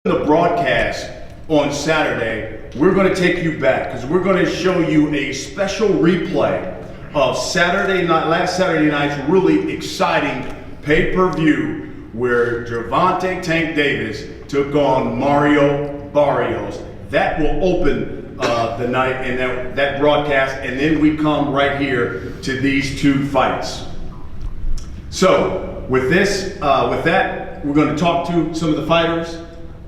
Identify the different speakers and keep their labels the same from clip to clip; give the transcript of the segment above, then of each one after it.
Speaker 1: The broadcast on Saturday, we're going to take you back because we're going to show you a special replay of last Saturday night's really exciting pay-per-view where Gervonta Tank Davis took on Mario Barrios. That will open the night and that broadcast, and then we come right here to these two fights. So with that, we're going to talk to some of the fighters.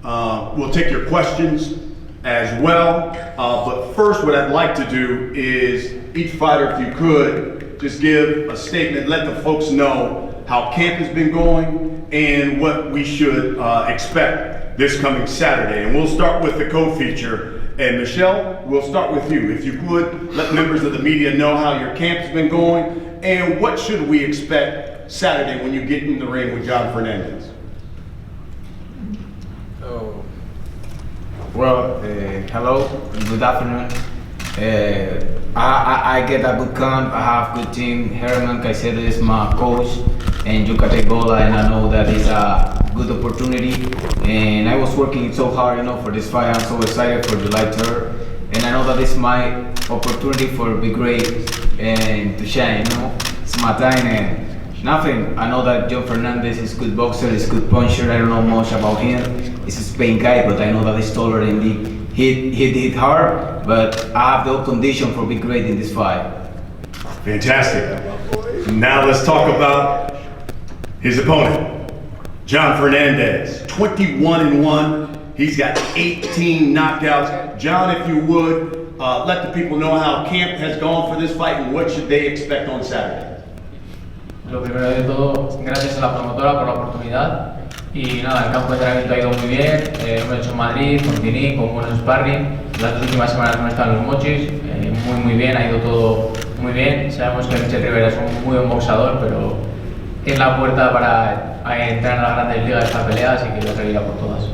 Speaker 1: We'll take your questions as well. But first, what I'd like to do is each fighter, if you could, just give a statement, let the folks know how camp has been going and what we should expect this coming Saturday. And we'll start with the co-feature. And Michelle, we'll start with you. If you would, let members of the media know how your camp's been going and what should we expect Saturday when you get in the ring with John Fernandez.
Speaker 2: Well, hello, good afternoon. I get a good camp, I have good team. Herman Caicedo is my coach, and Yucate Gola, and I know that is a good opportunity. And I was working so hard, for this fight. I'm so excited for July 3rd, and I know that it's my opportunity for be great and to shine. It's my time and. Nothing. I know that John Fernandez is good boxer, is good puncher. I don't know much about him. He's a Spain guy, but I know that he's taller and he hit hard. But I have the condition for be great in this fight.
Speaker 1: Fantastic. Now let's talk about his opponent, John Fernandez. 21-1. He's got 18 knockouts. John, if you would, let the people know how camp has gone for this fight and what should they expect on Saturday.
Speaker 3: Lo primero de todo, gracias a la promotora por la oportunidad y nada, el campo de entrenamiento ha ido muy bien, hemos hecho en Madrid, con Tini, con buenos sparring, las dos últimas semanas hemos estado en los mochis, muy bien, ha ido todo muy bien, sabemos que Michel Rivera es un muy buen boxador, pero es la puerta para entrar en las grandes ligas de esta pelea, así que lo seguirá por todas.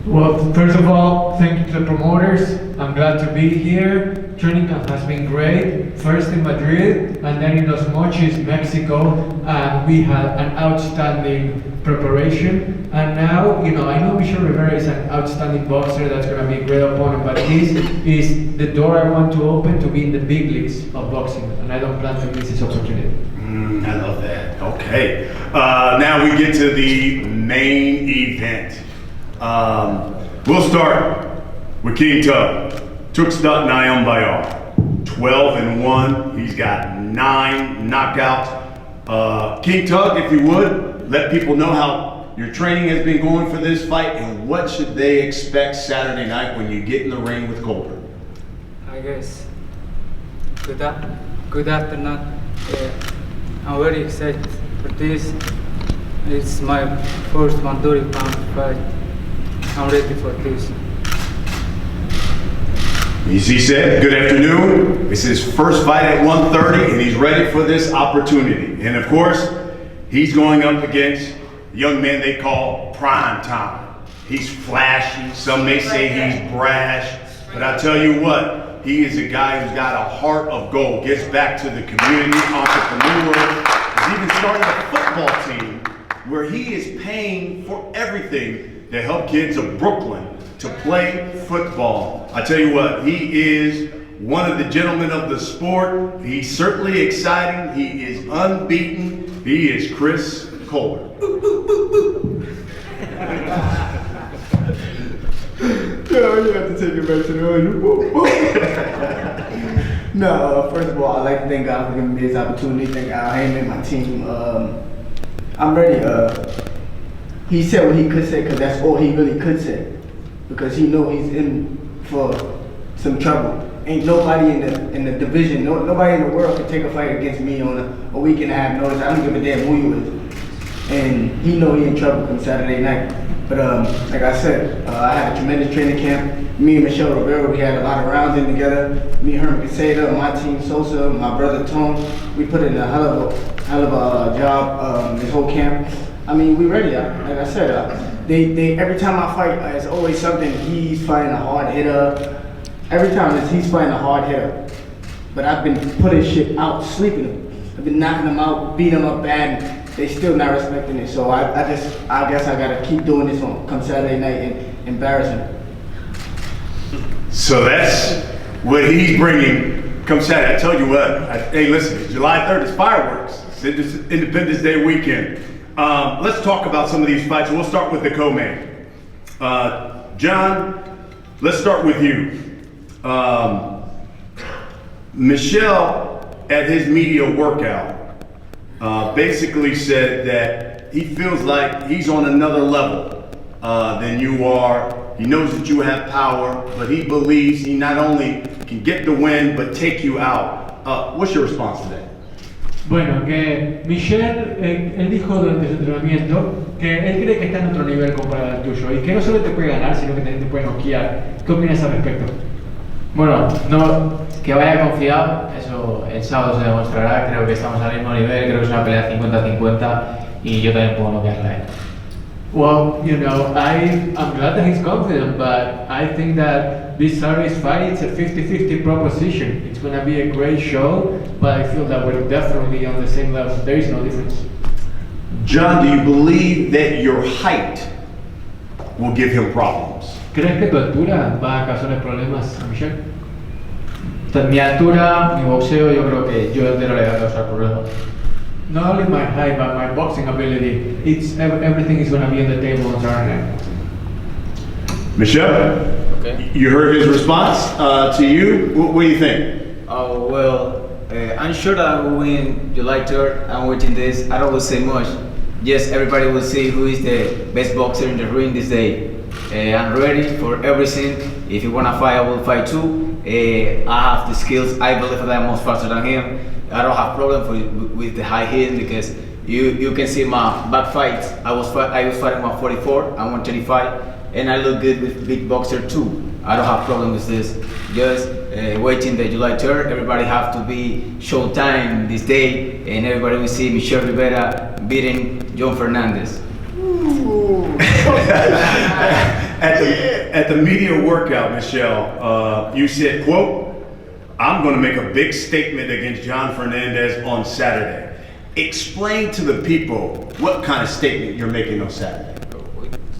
Speaker 4: Well, first of all, thank you to the promoters. I'm glad to be here. Training camp has been great. First in Madrid and then in Los Mochis, Mexico. And we had an outstanding preparation. And now, I know Michel Rivera is an outstanding boxer that's going to be a great opponent, but this is the door I want to open to be in the big leagues of boxing. And I don't plan to miss this opportunity.
Speaker 1: I love that. Okay. Now we get to the main event. We'll start with King Tug Tugstsogt Nyambayar. 12-1. He's got 9 knockouts. King Tug, if you would, let people know how your training has been going for this fight and what should they expect Saturday night when you get in the ring with Colbert.
Speaker 5: Hi guys. Good afternoon. I'm very excited for this. It's my first 130-pound fight. I'm ready for this.
Speaker 1: As he said, good afternoon. It's his first fight at 130 and he's ready for this opportunity. And of course, he's going up against a young man they call Prime Time. He's flashy, some may say he's brash, but I tell you what, he is a guy who's got a heart of gold, gets back to the community, entrepreneur. He's even started a football team where he is paying for everything to help kids of Brooklyn to play football. I tell you what, he is one of the gentlemen of the sport. He's certainly exciting. He is unbeaten. He is Chris Colbert.
Speaker 6: You have to take it back to the No, first of all, I'd like to thank God for giving me this opportunity. Thank Al Heyman, my team. I'm ready. He said what he could say because that's all he really could say. Because he know he's in for some trouble. Ain't nobody in the division, nobody in the world can take a fight against me on a week and a half notice. I don't give a damn who you is. And he know he in trouble come Saturday night. But like I said, I had a tremendous training camp. Me and Michel Rivera, we had a lot of rounds in together. Me, Herman Caicedo, my team, Sosa, my brother Tone, we put in a hell of a job this whole camp. I mean, we ready. Like I said, they every time I fight, it's always something. He's fighting a hard hitter. Every time he's fighting a hard hitter. But I've been putting shit out, sleeping him. I've been knocking him out, beating him up bad. they still not respecting it. So I guess I gotta keep doing this on come Saturday night and embarrass him.
Speaker 1: So that's what he's bringing come Saturday. I tell you what, hey listen, it's July 3rd, it's fireworks. It's Independence Day weekend. Let's talk about some of these fights. We'll start with the co-main. John, let's start with you. Michelle, at his media workout, basically said that he feels like he's on another level than you are. He knows that you have power, but he believes he not only can get the win, but take you out. What's your response to that?
Speaker 4: Bueno, que Michelle, él dijo durante su entrenamiento que él cree que está en otro nivel comparado al tuyo y que no solo te puede ganar, sino que también te puede noquear. ¿Qué opinas al respecto?
Speaker 3: Bueno, no, que vaya confiado, eso el sábado se demostrará. Creo que estamos al mismo nivel, creo que es una pelea 50-50 y yo también puedo noquearla a él.
Speaker 4: Well, you know, I'm glad that he's confident, but I think that this Saturday's fight is a 50-50 proposition. It's going to be a great show, but I feel that we're definitely on the same level. There is no difference.
Speaker 1: John, do you believe that your height will give him problems?
Speaker 4: ¿Crees que tu altura va a causarle problemas a Michelle?
Speaker 3: Mi altura, mi boxeo, yo creo que yo entero le voy a causar problemas.
Speaker 4: Not only my height, but my boxing ability. It's everything is going to be on the table on Saturday.
Speaker 1: Michelle,
Speaker 2: Okay.
Speaker 1: you heard his response to you. What do you think?
Speaker 2: Oh, well, I'm sure that I will win July 3rd. I'm watching this. I don't will say much. Yes, everybody will see who is the best boxer in the ring this day. I'm ready for everything. If you want to fight, I will fight too. I have the skills. I believe that I'm much faster than him. I don't have problem with the high hitting because you can see my back fights. I was fighting 144 and 135, and I look good with big boxer too. I don't have problem with this. Just waiting the July 3rd. Everybody have to be showtime this day, and everybody will see Michelle Rivera beating John Fernandez.
Speaker 1: At the media workout, Michelle, you said, quote, I'm going to make a big statement against John Fernandez on Saturday. Explain to the people what kind of statement you're making on Saturday.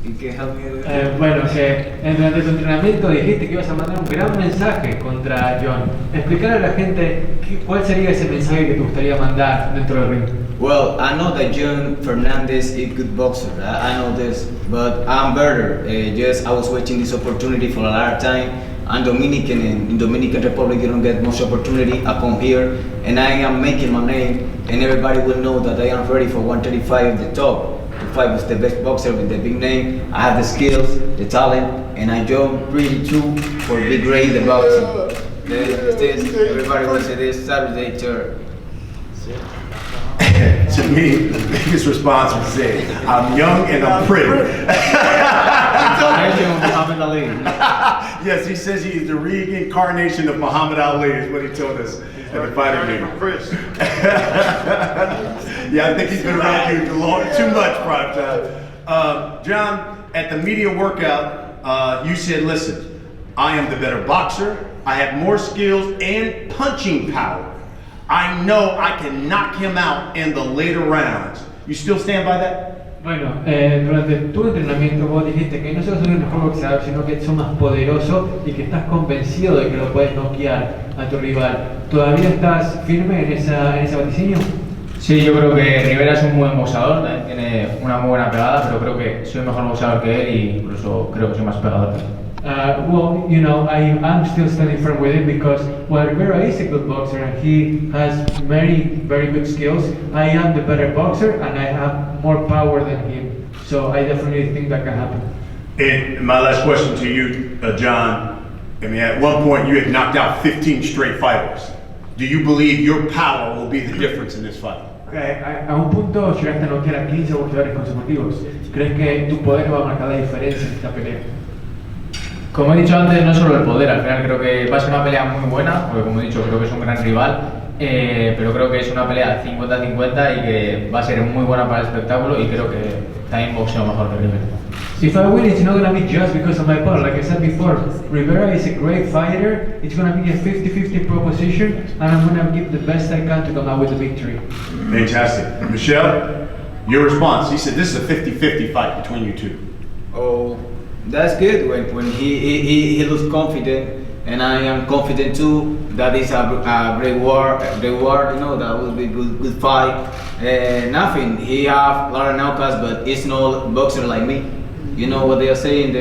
Speaker 2: You can help me with
Speaker 4: Bueno, que durante tu entrenamiento dijiste que ibas a mandar un gran mensaje contra John. Explicar a la gente cuál sería ese mensaje que te gustaría mandar dentro del ring.
Speaker 2: Well, I know that John Fernandez is a good boxer. I know this, but I'm better. Just I was waiting this opportunity for a lot of time. I'm Dominican, and in Dominican Republic you don't get much opportunity. I come here, and I am making my name, and everybody will know that I am ready for 135 at the top. To fight with the best boxer with the big name. I have the skills, the talent, and I jump pretty true for big great the boxing. Everybody will say this Saturday 3rd.
Speaker 1: To me, the biggest response was saying, I'm young and I'm pretty.
Speaker 2: Muhammad Ali.
Speaker 1: Yes, he says he is the reincarnation of Muhammad Ali, is what he told us at the fighting meeting. Yeah, I think he's been around you too much, Prime Time. John, at the media workout, you said, listen, I am the better boxer, I have more skills and punching power. I know I can knock him out in the later rounds. You still stand by that?
Speaker 4: Bueno, durante tu entrenamiento vos dijiste que no solo sos el mejor boxeador, sino que sos más poderoso y que estás convencido de que lo puedes noquear a tu rival. ¿Todavía estás firme en ese vaticinio?
Speaker 3: Sí, yo creo que Rivera es un buen boxeador, también tiene una muy buena pegada, pero creo que soy mejor boxeador que él y incluso creo que soy más pegador que él.
Speaker 4: Well, you know, I'm still standing firm with him because while Rivera is a good boxer and he has very good skills, I am the better boxer and I have more power than him. So I definitely think that can happen.
Speaker 1: And my last question to you, John, I mean, at one point you had knocked out 15 straight fighters. Do you believe your power will be the difference in this fight?
Speaker 4: A un punto llegaste a noquear a 15 boxeadores consecutivos. ¿Crees que tu poder va a marcar la diferencia en esta pelea?
Speaker 3: Como he dicho antes, no es solo el poder, al final creo que va a ser una pelea muy buena, porque como he dicho, creo que es un gran rival, pero creo que es una pelea 50-50 y que va a ser muy buena para el espectáculo y creo que también boxeo mejor que Rivera.
Speaker 4: If I win, it's not going to be just because of my power. Like I said before, Rivera is a great fighter. It's going to be a 50-50 proposition, and I'm going to give the best I can to come out with the victory.
Speaker 1: Fantastic. Michelle, Your response? He said this is a 50-50 fight between you two.
Speaker 2: Oh, that's good when he looks confident, and I am confident too. That is a reward, you know, that will be good fight. Nothing, he have a lot of knockouts, but it's no boxer like me. You know what they are saying,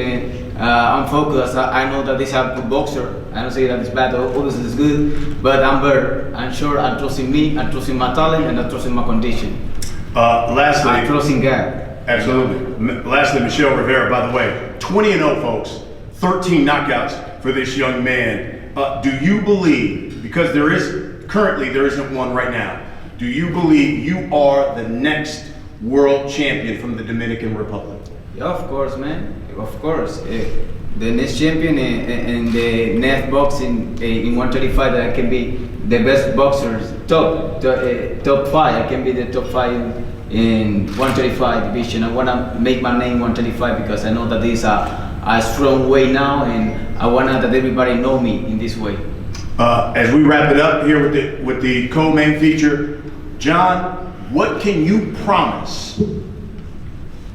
Speaker 2: I'm focused, I know that this is a good boxer. I don't say that it's bad, obviously it's good, but I'm better. I'm sure I trust in me, I trust in my talent, and I trust in my condition.
Speaker 1: Lastly,
Speaker 2: I trust in God.
Speaker 1: Absolutely. Lastly, Michelle Rivera, by the way, 20-0, folks, 13 knockouts for this young man. Do you believe, because there isn't one right now, do you believe you are the next world champion from the Dominican Republic?
Speaker 2: Yeah, of course, man. Of course. The next champion and the next boxing in 135, that I can be the best boxers, top 5. I can be the top 5 in 135 division. I want to make my name 135 because I know that this is a strong way now, and I want that everybody know me in this way.
Speaker 1: As we wrap it up here with the co-main feature, John, what can you promise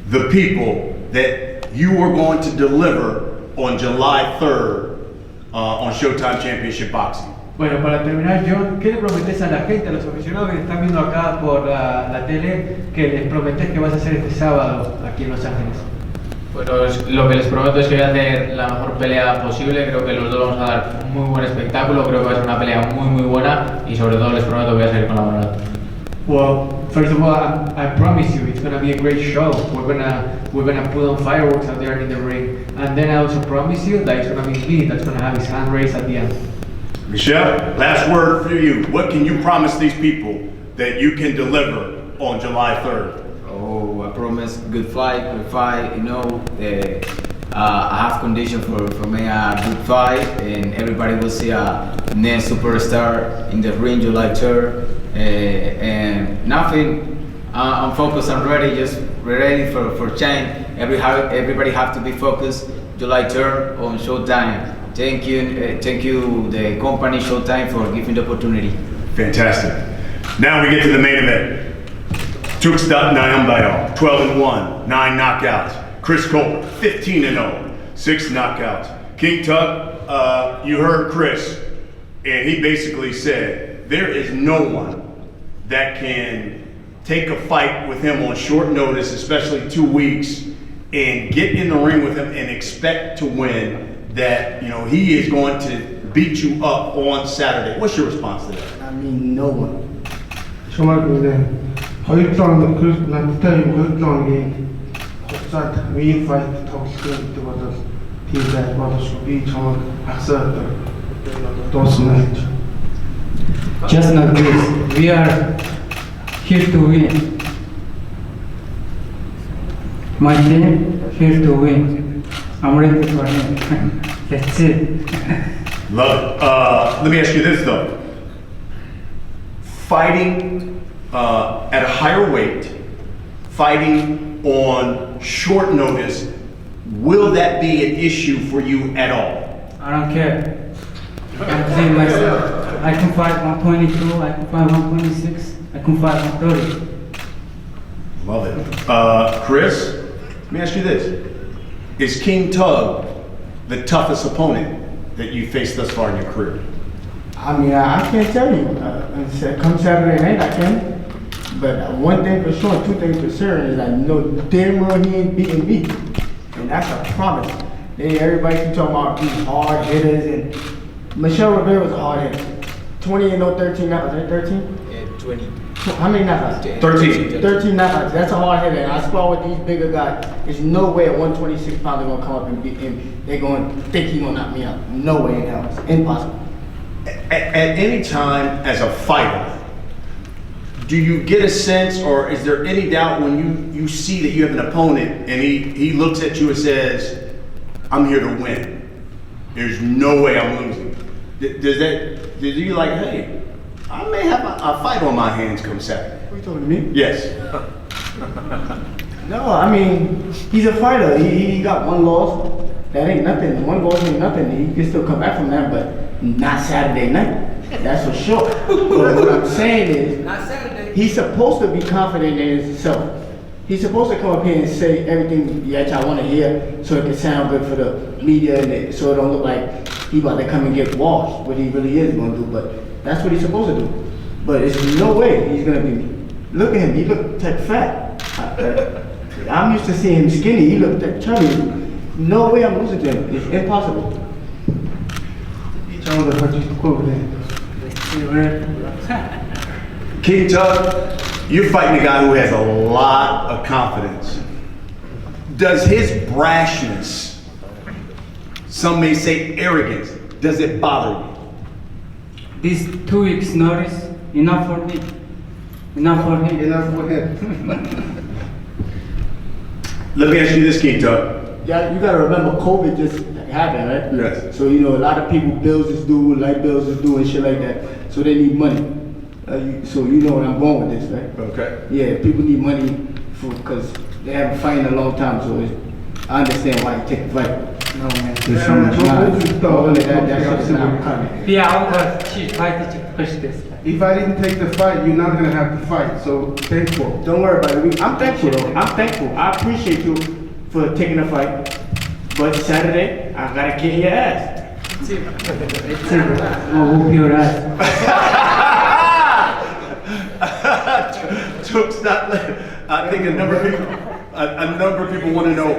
Speaker 1: the people that you are going to deliver on July 3rd on Showtime Championship Boxing?
Speaker 4: Bueno, para terminar, John, ¿qué le prometes a la gente, a los aficionados que están viendo acá por la tele, que les prometes que vas a hacer este sábado aquí en Los Ángeles?
Speaker 3: Bueno, lo que les prometo es que voy a hacer la mejor pelea posible. Creo que los dos vamos a dar un muy buen espectáculo. Creo que va a ser una pelea muy buena, y sobre todo les prometo que voy a salir con la mano alta.
Speaker 4: Well, first of all, I promise you it's gonna be a great show. We're gonna put on fireworks out there in the ring, and then I also promise you that it's gonna be me that's gonna have his hand raised at the end.
Speaker 1: Michelle, last word for you. What can you promise these people that you can deliver on July 3rd?
Speaker 2: Oh, I promise good fight. You know, I have condition for me a good fight, and everybody will see a next superstar in the ring July 3rd. And nothing. I'm focused. I'm ready. Just ready for change. Everybody have to be focused. July 3rd on Showtime. Thank you, the company Showtime, for giving the opportunity.
Speaker 1: Fantastic. Now we get to the main event. Tug Tugstsogt Nyambayar, 12-1, 9 knockouts. Chris Colbert, 15-0, 6 knockouts. King Tug, you heard Chris, and he basically said there is no one that can take a fight with him on short notice, especially 2 weeks, and get in the ring with him and expect to win. That, you know, he is going to beat you up on Saturday. What's your response to that?
Speaker 6: I mean, no one.
Speaker 7: 정말 근데 허일정 난 telling 허일정이 혹사 we fight talking to what he that what should be 정말 accept those nights.
Speaker 5: Just not this. We are here to win. My team here to win. I'm ready for him. That's it.
Speaker 1: Love it. Let me ask you this though. Fighting at a higher weight, fighting on short notice, will that be an issue for you at all?
Speaker 5: I don't care. I'm saying myself. I can fight 122, I can fight 126, I can fight 130.
Speaker 1: Love it. Chris, let me ask you this. Is King Tug the toughest opponent that you faced thus far in your career?
Speaker 6: I mean, I can't tell you. Come Saturday night, I can. But one thing for sure, two things for certain is I know damn well he ain't beating me. And that's a promise. Everybody keep talking about these hard hitters, and Michelle Rivera was a hard hitter. 20-0, 13 knockouts, 13?
Speaker 2: 20.
Speaker 6: How many knockouts?
Speaker 1: 13.
Speaker 6: 13 knockouts. That's a hard hitter. And I spar with these bigger guys. There's no way at 126 pounds they're going to come up and beat him. They're going to think he's going to knock me out. No way in hell. It's impossible.
Speaker 1: At any time as a fighter, do you get a sense, or is there any doubt when you see that you have an opponent and he looks at you and says, I'm here to win. There's no way I'm losing. Did you like, hey, I may have a fight on my hands come Saturday?
Speaker 6: What are you talking to me?
Speaker 1: Yes.
Speaker 6: No, I mean, he's a fighter. He got one loss. That ain't nothing. One loss ain't nothing. He can still come back from that, but not Saturday night. That's for sure. But what I'm saying is, he's supposed to be confident in himself. He's supposed to come up here and say everything that y'all want to hear, so it can sound good for the media, and so it don't look like he about to come and get washed. What he really is going to do, but that's what he's supposed to do. But it's no way he's gonna be. Look at him. He looked like fat. I'm used to seeing him skinny. He looked like chubby. No way I'm losing to him. It's impossible.
Speaker 1: King Tug, you're fighting a guy who has a lot of confidence. Does his brashness, some may say arrogance, does it bother you?
Speaker 5: This 2 weeks notice, enough for me. Enough for him.
Speaker 7: Enough for him.
Speaker 1: Let me ask you this, King Tug.
Speaker 6: Yeah, you gotta remember COVID just happened, right?
Speaker 1: Yes.
Speaker 6: So you know a lot of people bills is due, light bills is due, and shit like that. So they need money. So you know where I'm going with this, right?
Speaker 1: Okay.
Speaker 6: Yeah, people need money because they haven't fighting a long time. So I understand why you take a fight. No man, there's so much knowledge. All of that shit is not coming.
Speaker 5: Yeah, she's fighting to push this.
Speaker 7: If I didn't take the fight, you're not gonna have to fight. So thankful.
Speaker 6: Don't worry about it. I'm thankful though. I'm thankful. I appreciate you for taking the fight. But Saturday, I gotta kick your ass.
Speaker 5: I'll whoop your ass.
Speaker 1: Tug's not. I think a number of people want to know: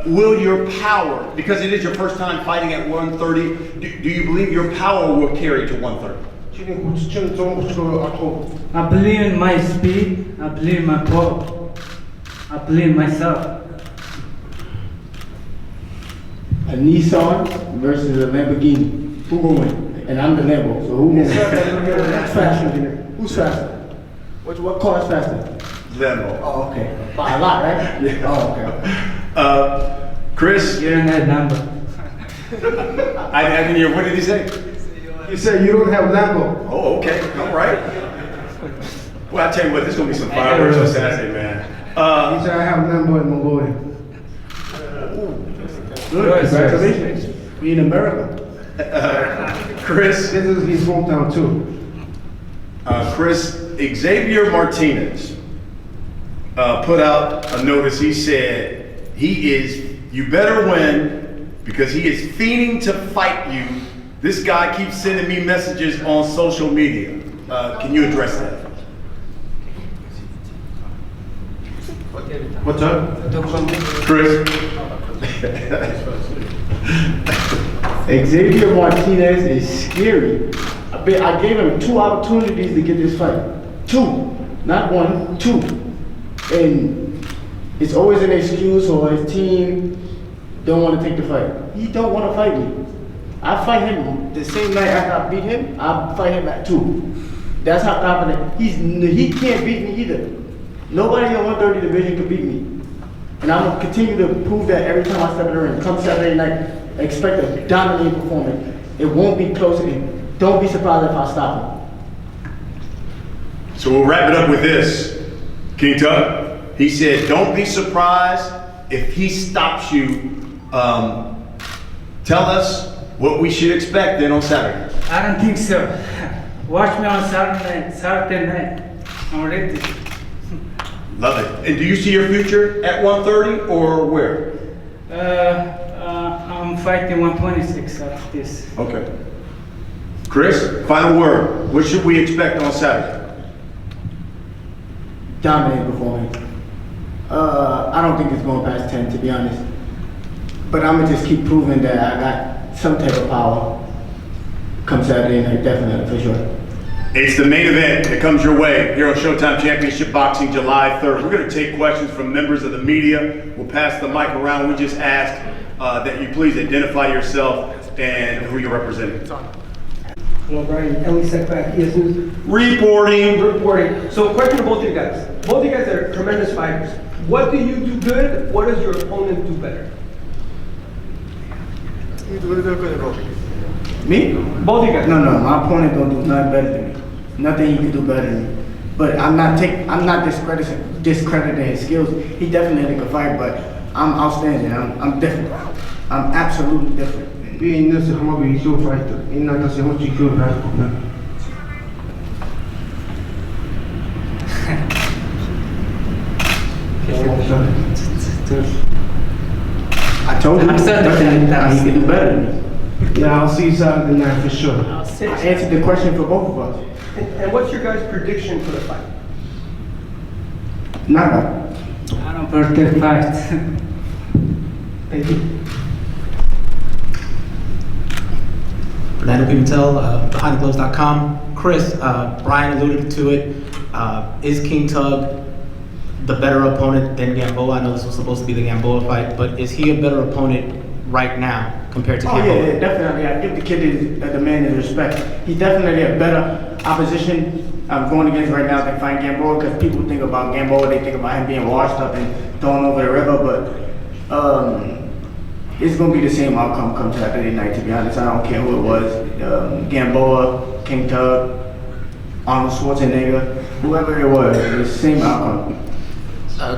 Speaker 1: will your power, because it is your first time fighting at 130, do you believe your power will carry to 130?
Speaker 5: I believe in my speed. I believe in my power. I believe in myself.
Speaker 6: A Nissan versus a Lamborghini. Who gonna win? And I'm the Lambo, so who gonna win? Who's faster? Who's faster? What car is faster?
Speaker 1: Lambo.
Speaker 6: Oh, okay. By a lot, right?
Speaker 1: Yeah.
Speaker 6: Oh, okay.
Speaker 1: Chris,
Speaker 5: You don't have number.
Speaker 1: I didn't hear. What did he say?
Speaker 7: You said you don't have Lambo.
Speaker 1: Oh, okay. All right. Well, I tell you what, this is gonna be some fireworks on Saturday, man.
Speaker 7: He said I have Lambo in Mongolia.
Speaker 6: Good. Congratulations. We in America.
Speaker 1: Chris,
Speaker 7: This is his hometown too.
Speaker 1: Chris, Xavier Martinez put out a notice. He said you better win because he is fiending to fight you. This guy keeps sending me messages on social media. Can you address that?
Speaker 7: What's up?
Speaker 1: Chris?
Speaker 6: Xavier Martinez is scary. I gave him 2 opportunities to get this fight. 2, not 1, 2. And it's always an excuse or his team don't want to take the fight. He don't want to fight me. I fight him the same night after I beat him, I fight him at 2. That's how confident he can't beat me either. Nobody in the 130 division can beat me. And I'm gonna continue to prove that every time I step in the ring. Come Saturday night, expect a dominating performance. It won't be close, and don't be surprised if I stop him.
Speaker 1: So we'll wrap it up with this. King Tug, he said, don't be surprised if he stops you. Tell us what we should expect then on Saturday.
Speaker 5: I don't think so. Watch me on Saturday night. I'm ready.
Speaker 1: Love it. And do you see your future at 130 or where?
Speaker 5: I'm fighting 126 after this.
Speaker 1: Okay. Chris, final word. What should we expect on Saturday?
Speaker 6: Dominating performance. I don't think it's going past 10, to be honest. But I'm gonna just keep proving that I got some type of power come Saturday night, definitely, for sure.
Speaker 1: It's the main event that comes your way here on Showtime Championship Boxing, July 3rd. We're going to take questions from members of the media. We'll pass the mic around. We just ask that you please identify yourself and who you're representing.
Speaker 8: Hello, Brian. Ellie Setback, ES News.
Speaker 1: Reporting.
Speaker 8: So, question to both of you guys. Both of you guys are tremendous fighters. What do you do good? What does your opponent do better?
Speaker 6: Me?
Speaker 8: Both of you guys.
Speaker 6: No, my opponent don't do nothing better than me. Nothing he can do better than me. But I'm not discrediting his skills. He definitely can fight, but I'm outstanding. I'm different. I'm absolutely different.
Speaker 7: Being this is how we show fighter. In that is how you show fighter.
Speaker 6: He can do better than me.
Speaker 7: Yeah, I'll see you Saturday night for sure.
Speaker 6: I answered the question for both of us.
Speaker 8: And what's your guys' prediction for the fight?
Speaker 6: Nada.
Speaker 5: I don't predict fights.
Speaker 6: Thank you.
Speaker 9: Fernando Pimentel, BehindTheGloves.com. Chris, Brian alluded to it. Is King Tug the better opponent than Gamboa? I know this was supposed to be the Gamboa fight, but is he a better opponent right now compared to Gamboa?
Speaker 6: Yeah, definitely. I give the kid the man his respect. He's definitely a better opposition I'm going against right now than fighting Gamboa, because people think about Gamboa, they think about him being washed up and thrown over the river, but it's going to be the same outcome come Saturday night, to be honest. I don't care who it was. Gamboa, King Tug, Arnold Schwarzenegger, whoever it was, it's the same outcome.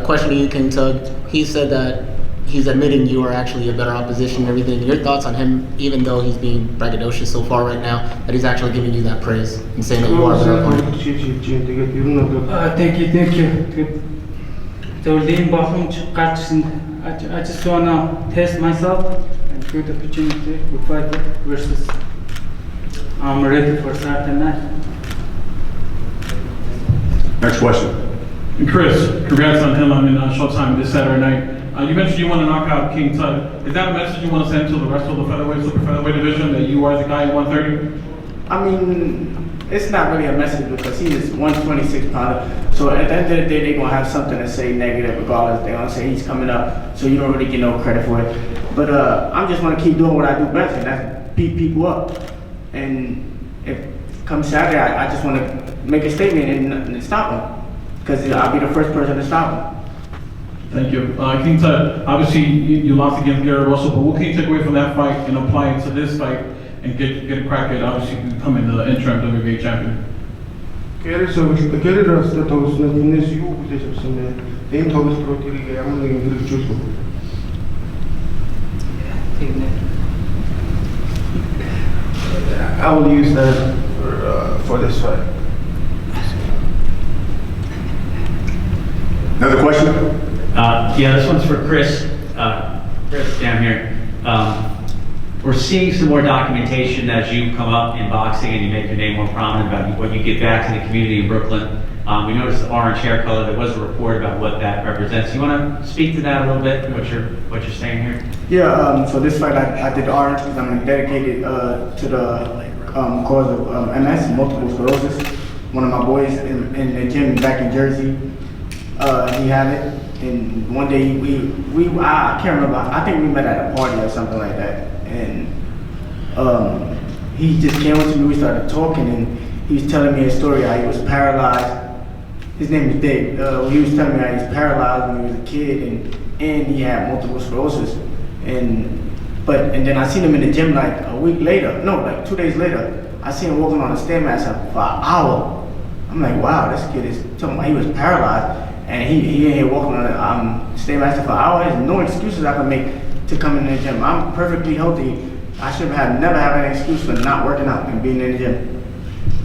Speaker 9: Question to you, King Tug. He said that he's admitting you are actually a better opposition and everything. Your thoughts on him, even though he's being braggadocious so far right now, that he's actually giving you that praise and saying that you are a better opponent?
Speaker 5: Thank you. Söylediğim bakım çok karşısında. I just wanna test myself and good opportunity to fight versus. I'm ready for Saturday night.
Speaker 1: Next question.
Speaker 10: And Chris, congrats on Headline in Showtime this Saturday night. You mentioned you want to knock out King Tug. Is that a message you want to send to the rest of the featherweight, super featherweight division, that you are the guy at 130?
Speaker 6: I mean, it's not really a message because he is 126 pounder. So at the end of the day, they're going to have something to say negative regardless. They're going to say he's coming up, so you don't really get no credit for it. But I'm just going to keep doing what I do best, and that's beat people up. And if come Saturday, I just want to make a statement and stop him, because I'll be the first person to stop him.
Speaker 10: Thank you. King Tug, obviously you lost against Gary Russell, but what can you take away from that fight and apply it to this fight and get a crack at obviously becoming the interim WBA champion?
Speaker 7: Gary Russell тоглосноо энэс юу хүлээж авсан бэ? Энэ тоглолтуудыг ямар нэгэн хэрэгжүүлэх үү? I will use that for this fight.
Speaker 1: Another question?
Speaker 11: Yeah, this one's for Chris. Chris, down here. We're seeing some more documentation as you come up in boxing and you make your name more prominent about what you give back to the community in Brooklyn. We noticed the orange hair color. There was a report about what that represents. You want to speak to that a little bit? What you're saying here?
Speaker 6: Yeah. So this fight, I did orange because I'm dedicated to the cause of MS, multiple sclerosis. One of my boys in the gym back in Jersey, he had it. And one day I can't remember, I think we met at a party or something like that. And he just came up to me, we started talking, and he was telling me a story how he was paralyzed. His name is Dave. He was telling me how he was paralyzed when he was a kid, and he had multiple sclerosis. And then I seen him in the gym like a week later, no, like 2 days later. I seen him walking on a Stairmaster for an hour. I'm like, wow, this kid is talking about he was paralyzed. And he ain't here walking on a Stairmaster for an hour. There's no excuses I can make to come in the gym. I'm perfectly healthy. I should never have an excuse for not working out and being in the gym.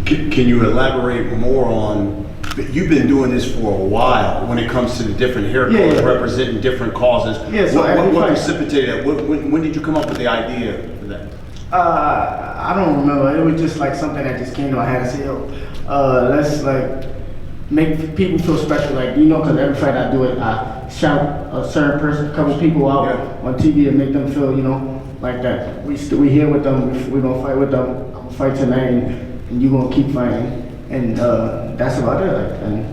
Speaker 1: Can you elaborate more on, you've been doing this for a while when it comes to the different hair colors representing different causes.
Speaker 6: Yeah, so
Speaker 1: what precipitated that? When did you come up with the idea for that?
Speaker 6: I don't remember. It was just like something that just came to my head. I said, yo, let's like make people feel special, like, you know, because every fight I do it, I shout a certain person, a couple people out on TV to make them feel, you know, like that. We here with them, we're gonna fight with them, I'm gonna fight tonight, and you're gonna keep fighting. And that's about it. Like, and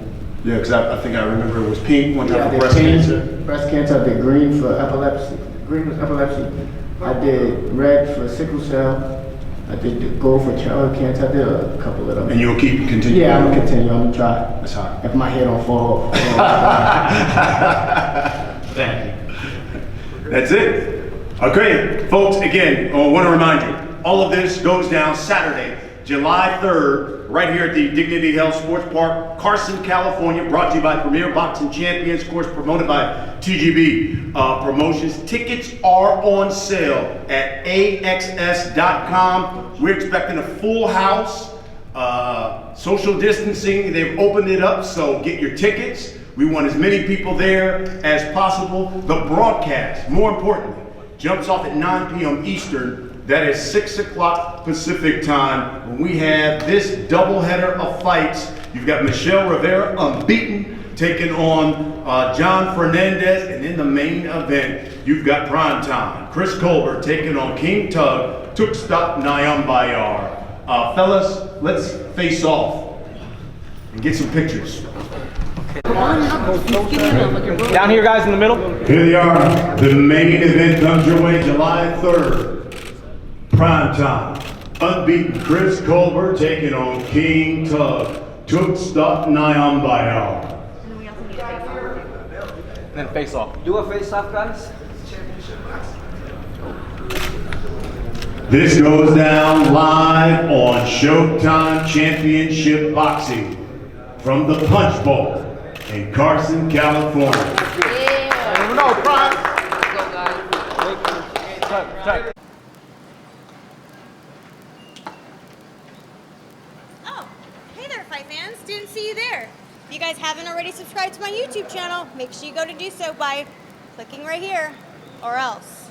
Speaker 1: yeah, because I think I remember it was pink one time for
Speaker 6: breast
Speaker 1: cancer.
Speaker 6: Breast cancer, I did green for epilepsy. Green was epilepsy. I did red for sickle cell. I did the gold for childhood cancer. I did a couple of them.
Speaker 1: And you'll keep continuing?
Speaker 6: Yeah, I'm gonna continue. I'm gonna try.
Speaker 1: That's hot.
Speaker 6: If my hair don't fall off.
Speaker 11: Thank you.
Speaker 1: That's it. Okay, folks, again, I want to remind you, all of this goes down Saturday, July 3rd, right here at the Dignity Health Sports Park, Carson, California, brought to you by Premier Boxing Champions, of course, promoted by TGB Promotions. Tickets are on sale at AXS.com. We're expecting a full house, social distancing, they've opened it up, so get your tickets. We want as many people there as possible. The broadcast, more importantly, jumps off at 9 p.m. Eastern. That is 6 o'clock Pacific time. When we have this doubleheader of fights, you've got Michelle Rivera, unbeaten, taking on John Fernandez, and in the main event, you've got Prime Time, Chris Colbert taking on King Tug Tugstsogt Nyambayar. Fellas, let's face off and get some pictures.
Speaker 8: Down here, guys, in the middle.
Speaker 1: Here they are. The main event comes your way July 3rd. Prime Time, unbeaten Chris Colbert taking on King Tug Tugstsogt Nyambayar.
Speaker 8: And then face off.
Speaker 5: Do a face off, guys.
Speaker 1: This goes down live on Showtime Championship Boxing from the Punch Bowl in Carson, California.
Speaker 12: Oh, hey there, fight fans. Didn't see you there. If you guys haven't already subscribed to my YouTube channel, make sure you go to do so by clicking right here, or else.